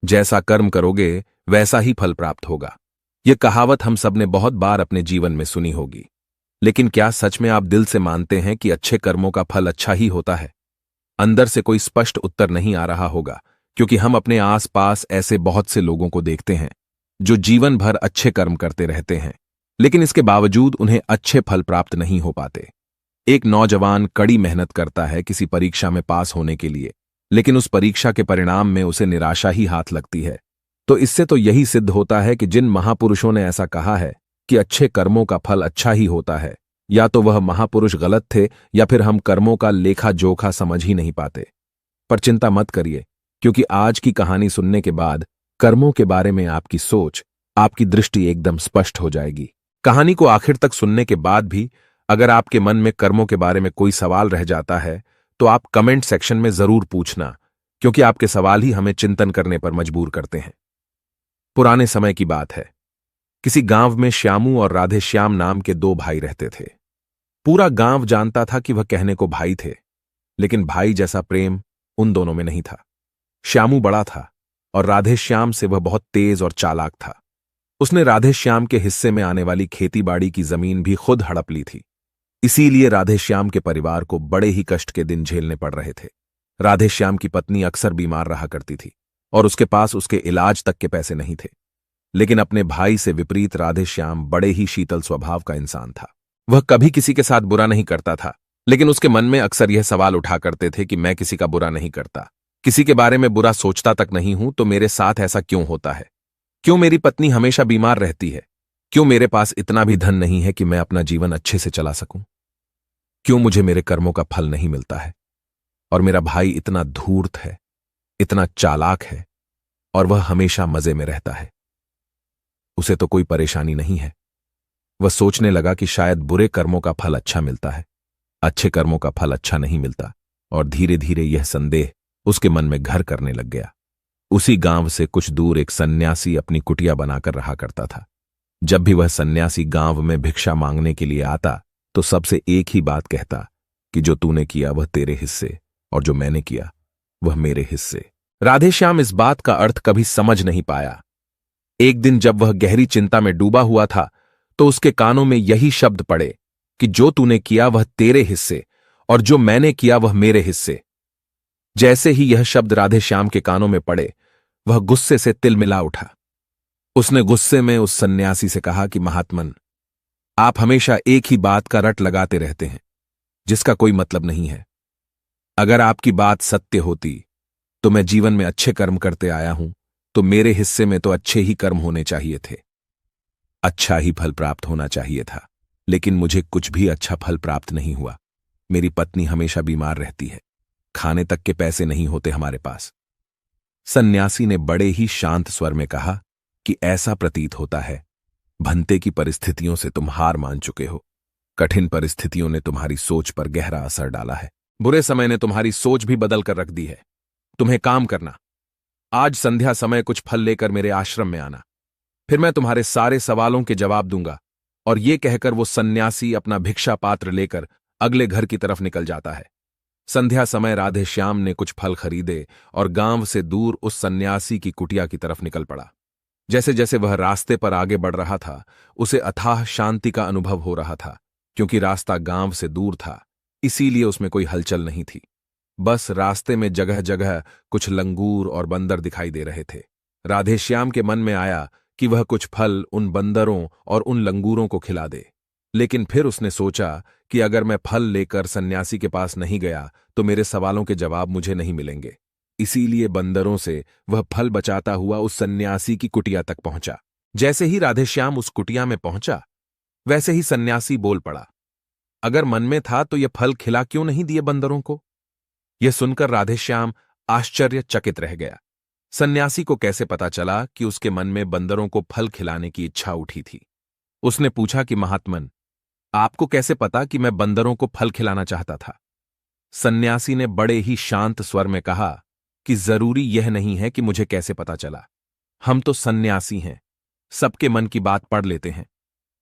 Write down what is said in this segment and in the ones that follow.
जैसा कर्म करोगे वैसा ही फल प्राप्त होगा। यह कहावत हम सबने बहुत बार अपने जीवन में सुनी होगी, लेकिन क्या सच में आप दिल से मानते हैं कि अच्छे कर्मों का फल अच्छा ही होता है? अंदर से कोई स्पष्ट उत्तर नहीं आ रहा होगा, क्योंकि हम अपने आसपास ऐसे बहुत से लोगों को देखते हैं जो जीवन भर अच्छे कर्म करते रहते हैं, लेकिन इसके बावजूद उन्हें अच्छे फल प्राप्त नहीं हो पाते। एक नौजवान कड़ी मेहनत करता है किसी परीक्षा में पास होने के लिए, लेकिन उस परीक्षा के परिणाम में उसे निराशा ही हाथ लगती है। तो इससे तो यही सिद्ध होता है कि जिन महापुरुषों ने ऐसा कहा है कि अच्छे कर्मों का फल अच्छा ही होता है, या तो वह महापुरुष गलत थे या फिर हम कर्मों का लेखा जोखा समझ ही नहीं पाते। पर चिंता मत करिए, क्योंकि आज की कहानी सुनने के बाद कर्मों के बारे में आपकी सोच, आपकी दृष्टि एकदम स्पष्ट हो जाएगी। कहानी को आखिर तक सुनने के बाद भी अगर आपके मन में कर्मों के बारे में कोई सवाल रह जाता है तो आप कमेंट सेक्शन में जरूर पूछना, क्योंकि आपके सवाल ही हमें चिंतन करने पर मजबूर करते हैं। पुराने समय की बात है। किसी गांव में श्यामू और राधेश्याम नाम के दो भाई रहते थे। पूरा गांव जानता था कि वह कहने को भाई थे, लेकिन भाई जैसा प्रेम उन दोनों में नहीं था। श्यामू बड़ा था और राधेश्याम से वह बहुत तेज और चालाक था। उसने राधेश्याम के हिस्से में आने वाली खेतीबाड़ी की जमीन भी खुद हड़प ली थी। इसीलिए राधेश्याम के परिवार को बड़े ही कष्ट के दिन झेलने पड़ रहे थे। राधेश्याम की पत्नी अक्सर बीमार रहा करती थी और उसके पास उसके इलाज तक के पैसे नहीं थे। लेकिन अपने भाई से विपरीत राधेश्याम बड़े ही शीतल स्वभाव का इंसान था। वह कभी किसी के साथ बुरा नहीं करता था, लेकिन उसके मन में अक्सर यह सवाल उठा करते थे कि मैं किसी का बुरा नहीं करता, किसी के बारे में बुरा सोचता तक नहीं हूं, तो मेरे साथ ऐसा क्यों होता है? क्यों मेरी पत्नी हमेशा बीमार रहती है? क्यों मेरे पास इतना भी धन नहीं है कि मैं अपना जीवन अच्छे से चला सकूं? क्यों मुझे मेरे कर्मों का फल नहीं मिलता है? और मेरा भाई इतना धूर्त है, इतना चालाक है, और वह हमेशा मजे में रहता है। उसे तो कोई परेशानी नहीं है। वह सोचने लगा कि शायद बुरे कर्मों का फल अच्छा मिलता है, अच्छे कर्मों का फल अच्छा नहीं मिलता, और धीरे धीरे यह संदेह उसके मन में घर करने लग गया। उसी गांव से कुछ दूर एक सन्यासी अपनी कुटिया बनाकर रहा करता था। जब भी वह सन्यासी गांव में भिक्षा मांगने के लिए आता तो सबसे एक ही बात कहता कि जो तूने किया वह तेरे हिस्से, और जो मैंने किया वह मेरे हिस्से। राधेश्याम इस बात का अर्थ कभी समझ नहीं पाया। एक दिन जब वह गहरी चिंता में डूबा हुआ था तो उसके कानों में यही शब्द पड़े कि जो तूने किया वह तेरे हिस्से, और जो मैंने किया वह मेरे हिस्से। जैसे ही यह शब्द राधेश्याम के कानों में पड़े, वह गुस्से से तिलमिला उठा। उसने गुस्से में उस सन्यासी से कहा कि महात्मन, आप हमेशा एक ही बात का रट लगाते रहते हैं जिसका कोई मतलब नहीं है। अगर आपकी बात सत्य होती तो मैं जीवन में अच्छे कर्म करते आया हूं, तो मेरे हिस्से में तो अच्छे ही कर्म होने चाहिए थे, अच्छा ही फल प्राप्त होना चाहिए था, लेकिन मुझे कुछ भी अच्छा फल प्राप्त नहीं हुआ। मेरी पत्नी हमेशा बीमार रहती है, खाने तक के पैसे नहीं होते हमारे पास। सन्यासी ने बड़े ही शांत स्वर में कहा कि ऐसा प्रतीत होता है भंते की परिस्थितियों से तुम हार मान चुके हो। कठिन परिस्थितियों ने तुम्हारी सोच पर गहरा असर डाला है। बुरे समय ने तुम्हारी सोच भी बदल कर रख दी है। तुम्हें काम करना, आज संध्या समय कुछ फल लेकर मेरे आश्रम में आना, फिर मैं तुम्हारे सारे सवालों के जवाब दूंगा। और ये कहकर वो सन्यासी अपना भिक्षा पात्र लेकर अगले घर की तरफ निकल जाता है। संध्या समय राधेश्याम ने कुछ फल खरीदे और गांव से दूर उस सन्यासी की कुटिया की तरफ निकल पड़ा। जैसे जैसे वह रास्ते पर आगे बढ़ रहा था, उसे अथाह शांति का अनुभव हो रहा था। क्योंकि रास्ता गांव से दूर था, इसीलिए उसमें कोई हलचल नहीं थी। बस रास्ते में जगह जगह कुछ लंगूर और बंदर दिखाई दे रहे थे। राधेश्याम के मन में आया कि वह कुछ फल उन बंदरों और उन लंगूरों को खिला दे, लेकिन फिर उसने सोचा कि अगर मैं फल लेकर सन्यासी के पास नहीं गया तो मेरे सवालों के जवाब मुझे नहीं मिलेंगे। इसीलिए बंदरों से वह फल बचाता हुआ उस सन्यासी की कुटिया तक पहुंचा। जैसे ही राधेश्याम उस कुटिया में पहुंचा, वैसे ही सन्यासी बोल पड़ा, अगर मन में था तो यह फल खिला क्यों नहीं दिए बंदरों को? यह सुनकर राधेश्याम आश्चर्यचकित रह गया। सन्यासी को कैसे पता चला कि उसके मन में बंदरों को फल खिलाने की इच्छा उठी थी? उसने पूछा कि महात्मन, आपको कैसे पता कि मैं बंदरों को फल खिलाना चाहता था? सन्यासी ने बड़े ही शांत स्वर में कहा कि जरूरी यह नहीं है कि मुझे कैसे पता चला। हम तो सन्यासी हैं, सबके मन की बात पढ़ लेते हैं।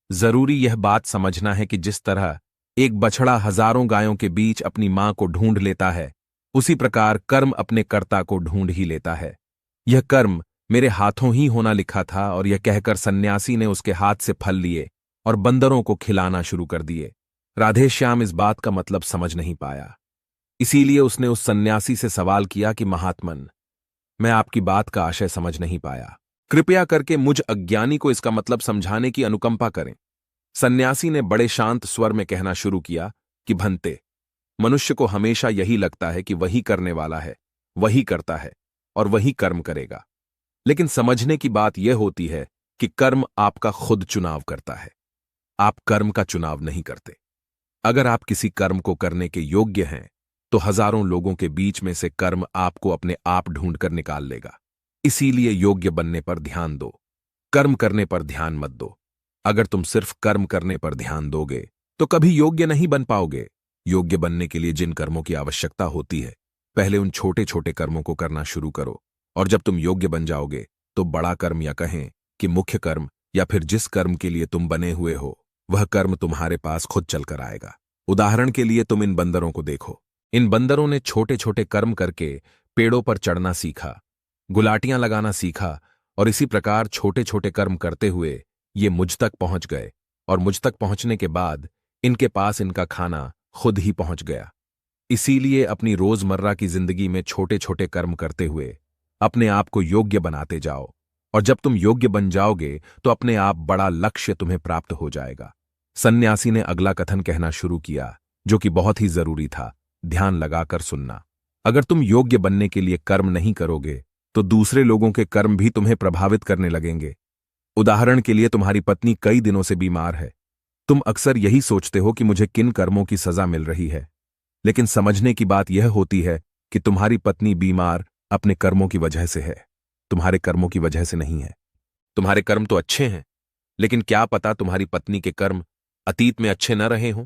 जरूरी यह बात समझना है कि जिस तरह एक बछड़ा हजारों गायों के बीच अपनी मां को ढूंढ लेता है, उसी प्रकार कर्म अपने कर्ता को ढूंढ ही लेता है। यह कर्म मेरे हाथों ही होना लिखा था। और यह कहकर सन्यासी ने उसके हाथ से फल लिए और बंदरों को खिलाना शुरू कर दिए। राधेश्याम इस बात का मतलब समझ नहीं पाया। इसीलिए उसने उस सन्यासी से सवाल किया कि महात्मन, मैं आपकी बात का आशय समझ नहीं पाया। कृपया करके मुझ अज्ञानी को इसका मतलब समझाने की अनुकंपा करें। सन्यासी ने बड़े शांत स्वर में कहना शुरू किया कि भंते, मनुष्य को हमेशा यही लगता है कि वही करने वाला है, वही करता है और वही कर्म करेगा। लेकिन समझने की बात यह होती है कि कर्म आपका खुद चुनाव करता है, आप कर्म का चुनाव नहीं करते। अगर आप किसी कर्म को करने के योग्य हैं तो हजारों लोगों के बीच में से कर्म आपको अपने आप ढूंढकर निकाल लेगा। इसीलिए योग्य बनने पर ध्यान दो, कर्म करने पर ध्यान मत दो। अगर तुम सिर्फ कर्म करने पर ध्यान दोगे तो कभी योग्य नहीं बन पाओगे। योग्य बनने के लिए जिन कर्मों की आवश्यकता होती है, पहले उन छोटे छोटे कर्मों को करना शुरू करो, और जब तुम योग्य बन जाओगे तो बड़ा कर्म, या कहें कि मुख्य कर्म, या फिर जिस कर्म के लिए तुम बने हुए हो, वह कर्म तुम्हारे पास खुद चलकर आएगा। उदाहरण के लिए तुम इन बंदरों को देखो। इन बंदरों ने छोटे छोटे कर्म करके पेड़ों पर चढ़ना सीखा, गुलाटियां लगाना सीखा, और इसी प्रकार छोटे छोटे कर्म करते हुए ये मुझ तक पहुंच गए। और मुझ तक पहुंचने के बाद इनके पास इनका खाना खुद ही पहुंच गया। इसीलिए अपनी रोजमर्रा की जिंदगी में छोटे छोटे कर्म करते हुए अपने आप को योग्य बनाते जाओ, और जब तुम योग्य बन जाओगे तो अपने आप बड़ा लक्ष्य तुम्हें प्राप्त हो जाएगा। सन्यासी ने अगला कथन कहना शुरू किया, जो कि बहुत ही जरूरी था। ध्यान लगाकर सुनना। अगर तुम योग्य बनने के लिए कर्म नहीं करोगे तो दूसरे लोगों के कर्म भी तुम्हें प्रभावित करने लगेंगे। उदाहरण के लिए तुम्हारी पत्नी कई दिनों से बीमार है। तुम अक्सर यही सोचते हो कि मुझे किन कर्मों की सजा मिल रही है, लेकिन समझने की बात यह होती है कि तुम्हारी पत्नी बीमार अपने कर्मों की वजह से है, तुम्हारे कर्मों की वजह से नहीं है। तुम्हारे कर्म तो अच्छे हैं, लेकिन क्या पता तुम्हारी पत्नी के कर्म अतीत में अच्छे न रहे हों,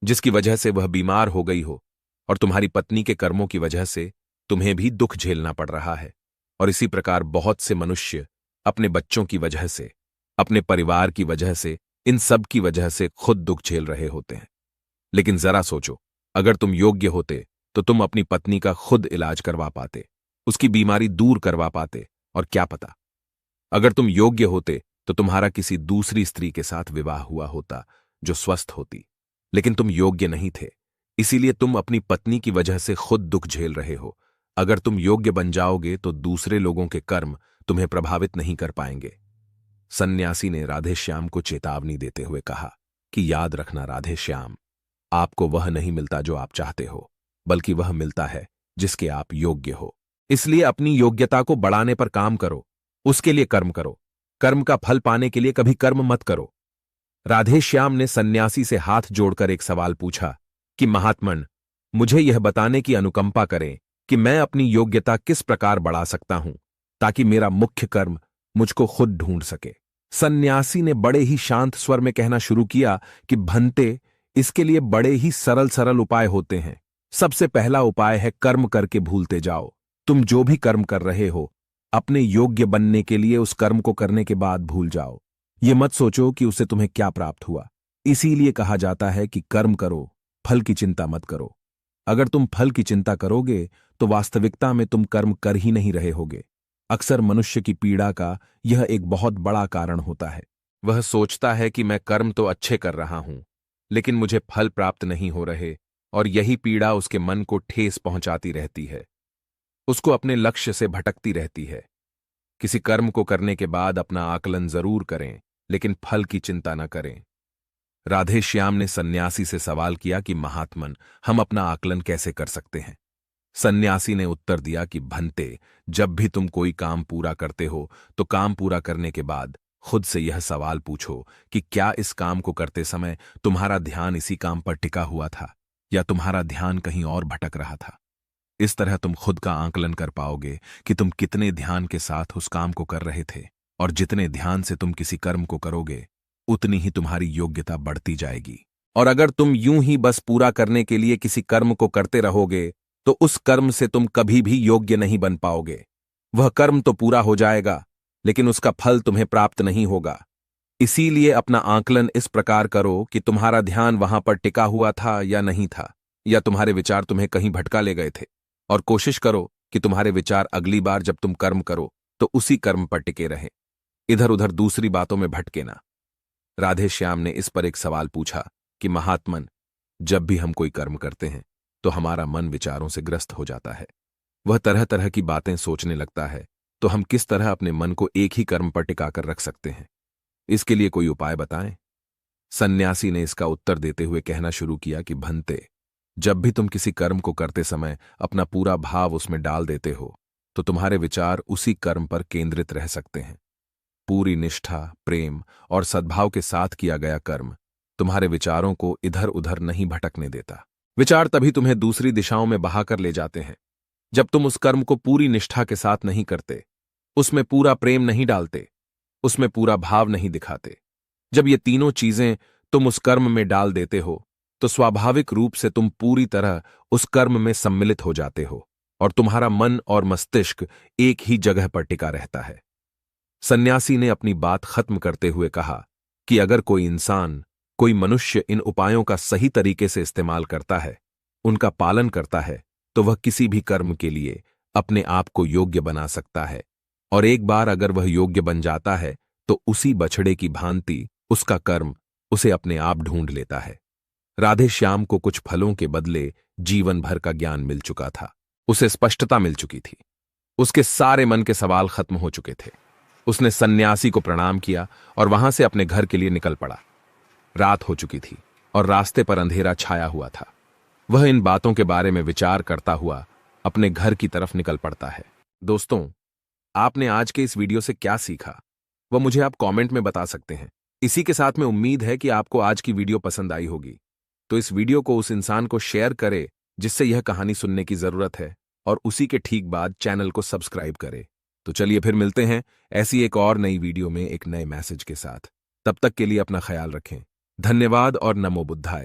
जिसकी वजह से वह बीमार हो गई हो, और तुम्हारी पत्नी के कर्मों की वजह से तुम्हें भी दुख झेलना पड़ रहा है। और इसी प्रकार बहुत से मनुष्य अपने बच्चों की वजह से, अपने परिवार की वजह से, इन सब की वजह से खुद दुख झेल रहे होते हैं। लेकिन जरा सोचो, अगर तुम योग्य होते तो तुम अपनी पत्नी का खुद इलाज करवा पाते, उसकी बीमारी दूर करवा पाते, और क्या पता, अगर तुम योग्य होते तो तुम्हारा किसी दूसरी स्त्री के साथ विवाह हुआ होता जो स्वस्थ होती। लेकिन तुम योग्य नहीं थे, इसीलिए तुम अपनी पत्नी की वजह से खुद दुख झेल रहे हो। अगर तुम योग्य बन जाओगे तो दूसरे लोगों के कर्म तुम्हें प्रभावित नहीं कर पाएंगे। सन्यासी ने राधेश्याम को चेतावनी देते हुए कहा कि याद रखना राधेश्याम, आपको वह नहीं मिलता जो आप चाहते हो, बल्कि वह मिलता है जिसके आप योग्य हो। इसलिए अपनी योग्यता को बढ़ाने पर काम करो, उसके लिए कर्म करो। कर्म का फल पाने के लिए कभी कर्म मत करो। राधेश्याम ने सन्यासी से हाथ जोड़कर एक सवाल पूछा कि महात्मन, मुझे यह बताने की अनुकंपा करें कि मैं अपनी योग्यता किस प्रकार बढ़ा सकता हूं, ताकि मेरा मुख्य कर्म मुझको खुद ढूंढ सके। सन्यासी ने बड़े ही शांत स्वर में कहना शुरू किया कि भंते, इसके लिए बड़े ही सरल सरल उपाय होते हैं। सबसे पहला उपाय है कर्म करके भूलते जाओ। तुम जो भी कर्म कर रहे हो, अपने योग्य बनने के लिए उस कर्म को करने के बाद भूल जाओ। ये मत सोचो कि उससे तुम्हें क्या प्राप्त हुआ। इसीलिए कहा जाता है कि कर्म करो, फल की चिंता मत करो। अगर तुम फल की चिंता करोगे तो वास्तविकता में तुम कर्म कर ही नहीं रहे होगे। अक्सर मनुष्य की पीड़ा का यह एक बहुत बड़ा कारण होता है। वह सोचता है कि मैं कर्म तो अच्छे कर रहा हूं, लेकिन मुझे फल प्राप्त नहीं हो रहे, और यही पीड़ा उसके मन को ठेस पहुंचाती रहती है, उसको अपने लक्ष्य से भटकती रहती है। किसी कर्म को करने के बाद अपना आकलन जरूर करें, लेकिन फल की चिंता न करें। राधेश्याम ने सन्यासी से सवाल किया कि महात्मन, हम अपना आकलन कैसे कर सकते हैं? सन्यासी ने उत्तर दिया कि भंते, जब भी तुम कोई काम पूरा करते हो तो काम पूरा करने के बाद खुद से यह सवाल पूछो कि क्या इस काम को करते समय तुम्हारा ध्यान इसी काम पर टिका हुआ था, या तुम्हारा ध्यान कहीं और भटक रहा था। इस तरह तुम खुद का आकलन कर पाओगे कि तुम कितने ध्यान के साथ उस काम को कर रहे थे, और जितने ध्यान से तुम किसी कर्म को करोगे उतनी ही तुम्हारी योग्यता बढ़ती जाएगी। और अगर तुम यूं ही बस पूरा करने के लिए किसी कर्म को करते रहोगे तो उस कर्म से तुम कभी भी योग्य नहीं बन पाओगे। वह कर्म तो पूरा हो जाएगा, लेकिन उसका फल तुम्हें प्राप्त नहीं होगा। इसीलिए अपना आकलन इस प्रकार करो कि तुम्हारा ध्यान वहां पर टिका हुआ था या नहीं था, या तुम्हारे विचार तुम्हें कहीं भटका ले गए थे। और कोशिश करो कि तुम्हारे विचार अगली बार जब तुम कर्म करो तो उसी कर्म पर टिके रहें, इधर उधर दूसरी बातों में भटके ना। राधे श्याम ने इस पर एक सवाल पूछा कि महात्मन, जब भी हम कोई कर्म करते हैं तो हमारा मन विचारों से ग्रस्त हो जाता है, वह तरह तरह की बातें सोचने लगता है, तो हम किस तरह अपने मन को एक ही कर्म पर टिकाकर रख सकते हैं? इसके लिए कोई उपाय बताएं। सन्यासी ने इसका उत्तर देते हुए कहना शुरू किया कि भंते, जब भी तुम किसी कर्म को करते समय अपना पूरा भाव उसमें डाल देते हो तो तुम्हारे विचार उसी कर्म पर केंद्रित रह सकते हैं। पूरी निष्ठा, प्रेम और सद्भाव के साथ किया गया कर्म तुम्हारे विचारों को इधर उधर नहीं भटकने देता। विचार तभी तुम्हें दूसरी दिशाओं में बहाकर ले जाते हैं जब तुम उस कर्म को पूरी निष्ठा के साथ नहीं करते, उसमें पूरा प्रेम नहीं डालते, उसमें पूरा भाव नहीं दिखाते। जब ये तीनों चीजें तुम उस कर्म में डाल देते हो तो स्वाभाविक रूप से तुम पूरी तरह उस कर्म में सम्मिलित हो जाते हो और तुम्हारा मन और मस्तिष्क एक ही जगह पर टिका रहता है। सन्यासी ने अपनी बात खत्म करते हुए कहा कि अगर कोई इंसान, कोई मनुष्य इन उपायों का सही तरीके से इस्तेमाल करता है, उनका पालन करता है, तो वह किसी भी कर्म के लिए अपने आप को योग्य बना सकता है, और एक बार अगर वह योग्य बन जाता है तो उसी बछड़े की भांति उसका कर्म उसे अपने आप ढूंढ लेता है। राधे श्याम को कुछ फलों के बदले जीवन भर का ज्ञान मिल चुका था। उसे स्पष्टता मिल चुकी थी। उसके सारे मन के सवाल खत्म हो चुके थे। उसने सन्यासी को प्रणाम किया और वहां से अपने घर के लिए निकल पड़ा। रात हो चुकी थी और रास्ते पर अंधेरा छाया हुआ था। वह इन बातों के बारे में विचार करता हुआ अपने घर की तरफ निकल पड़ता है। दोस्तों, आपने आज के इस वीडियो से क्या सीखा वह मुझे आप कमेंट में बता सकते हैं। इसी के साथ में उम्मीद है कि आपको आज की वीडियो पसंद आई होगी, तो इस वीडियो को उस इंसान को शेयर करें जिससे यह कहानी सुनने की जरूरत है, और उसी के ठीक बाद चैनल को सब्सक्राइब करें। तो चलिए फिर मिलते हैं ऐसी एक और नई वीडियो में एक नए मैसेज के साथ। तब तक के लिए अपना ख्याल रखें। धन्यवाद और नमो बुद्धाय।